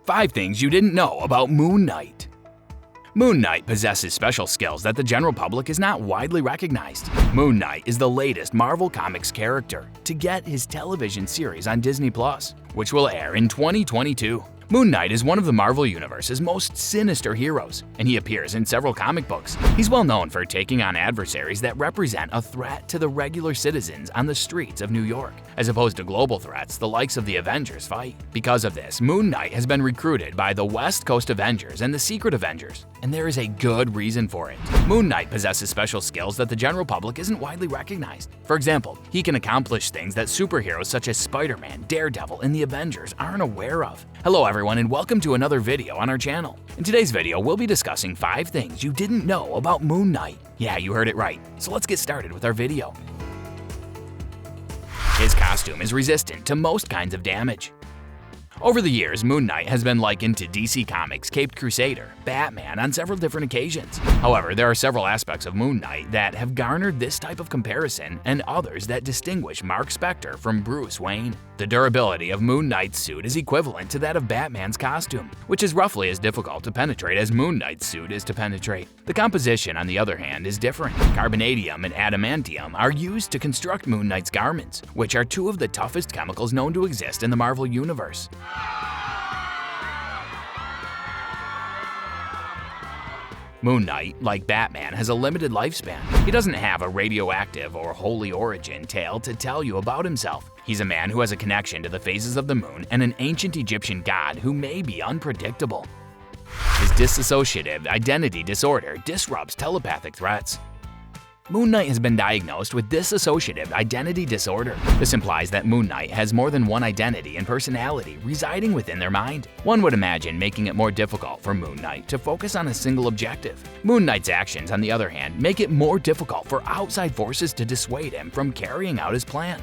5 things you didn't know about Moon Knight. Moon Knight possesses special skills that the general public is not widely recognized. Moon Knight is the latest Marvel Comics character to get his television series on Disney+, which will air in 2022. Moon Knight is one of the Marvel Universe's most sinister heroes, and he appears in several comic books. He's well known for taking on adversaries that represent a threat to the regular citizens on the streets of New York, as opposed to global threats the likes of the Avengers fight. Because of this, Moon Knight has been recruited by the West Coast Avengers and the Secret Avengers, and there is a good reason for it. Moon Knight possesses special skills that the general public isn't widely recognized. For example, he can accomplish things that superheroes such as Spider-Man, Daredevil, and the Avengers aren't aware of. Hello everyone, and welcome to another video on our channel. In today's video, we'll be discussing 5 things you didn't know about Moon Knight. Yeah, you heard it right. So let's get started with our video. His costume is resistant to most kinds of damage. Over the years, Moon Knight has been likened to DC Comics' Caped Crusader, Batman on several different occasions. However, there are several aspects of Moon Knight that have garnered this type of comparison and others that distinguish Mark Spector from Bruce Wayne. The durability of Moon Knight's suit is equivalent to that of Batman's costume, which is roughly as difficult to penetrate as Moon Knight's suit is to penetrate. The composition, on the other hand, is different. Carbonadium and adamantium are used to construct Moon Knight's garments, which are 2 of the toughest chemicals known to exist in the Marvel Universe. Moon Knight, like Batman, has a limited lifespan. He doesn't have a radioactive or holy origin tale to tell you about himself. He's a man who has a connection to the phases of the moon and an ancient Egyptian god who may be unpredictable. His dissociative identity disorder disrupts telepathic threats. Moon Knight has been diagnosed with dissociative identity disorder. This implies that Moon Knight has more than one identity and personality residing within their mind. One would imagine making it more difficult for Moon Knight to focus on a single objective. Moon Knight's actions, on the other hand, make it more difficult for outside forces to dissuade him from carrying out his plan.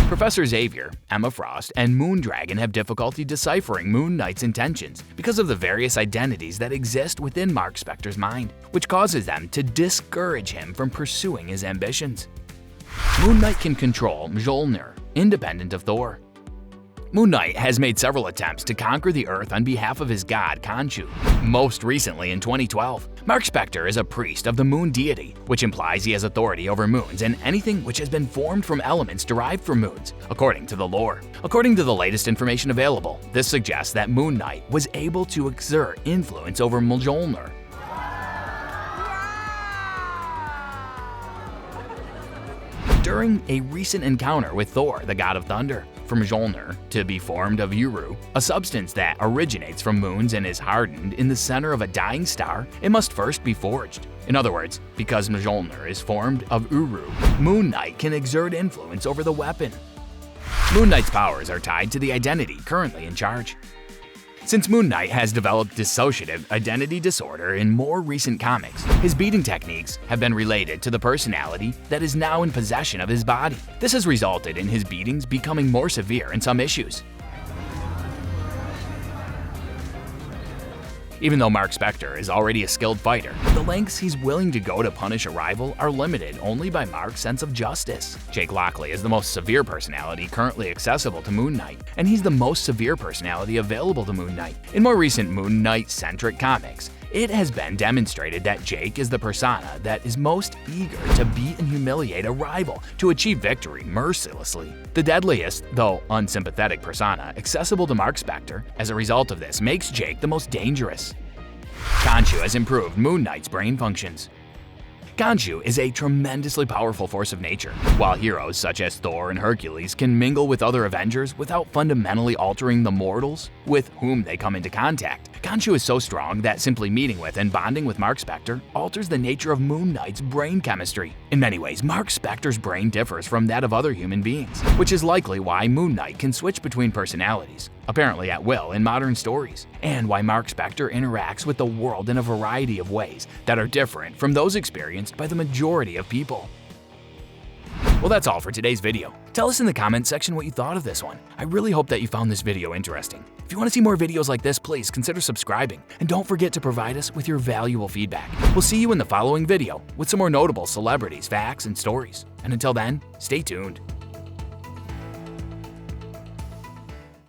Professor Xavier, Emma Frost, and Moondragon have difficulty deciphering Moon Knight's intentions because of the various identities that exist within Mark Spector's mind, which causes them to discourage him from pursuing his ambitions. Moon Knight can control Mjolnir, independent of Thor. Moon Knight has made several attempts to conquer the Earth on behalf of his god Khonshu, most recently in 2012. Mark Spector is a priest of the moon deity, which implies he has authority over moons and anything which has been formed from elements derived from moons, according to the lore. According to the latest information available, this suggests that Moon Knight was able to exert influence over Mjolnir. During a recent encounter with Thor, the god of thunder, for Mjolnir to be formed of Uru, a substance that originates from moons and is hardened in the center of a dying star, it must first be forged. In other words, because Mjolnir is formed of Uru, Moon Knight can exert influence over the weapon. Moon Knight's powers are tied to the identity currently in charge. Since Moon Knight has developed dissociative identity disorder in more recent comics, his beating techniques have been related to the personality that is now in possession of his body. This has resulted in his beatings becoming more severe in some issues. Even though Mark Spector is already a skilled fighter, the lengths he's willing to go to punish a rival are limited only by Mark's sense of justice. Jake Lockley is the most severe personality currently accessible to Moon Knight, and he's the most severe personality available to Moon Knight. In more recent Moon Knight-centric comics, it has been demonstrated that Jake is the persona that is most eager to beat and humiliate a rival to achieve victory mercilessly. The deadliest, though unsympathetic persona accessible to Mark Spector as a result of this makes Jake the most dangerous. Khonshu has improved Moon Knight's brain functions. Khonshu is a tremendously powerful force of nature. While heroes such as Thor and Hercules can mingle with other Avengers without fundamentally altering the mortals with whom they come into contact, Khonshu is so strong that simply meeting with and bonding with Mark Spector alters the nature of Moon Knight's brain chemistry. In many ways, Mark Spector's brain differs from that of other human beings, which is likely why Moon Knight can switch between personalities, apparently at will in modern stories, and why Mark Spector interacts with the world in a variety of ways that are different from those experienced by the majority of people. Well, that's all for today's video. Tell us in the comments section what you thought of this one. I really hope that you found this video interesting. If you want to see more videos like this, please consider subscribing, and don't forget to provide us with your valuable feedback. We'll see you in the following video with some more notable celebrities, facts, and stories. And until then, stay tuned.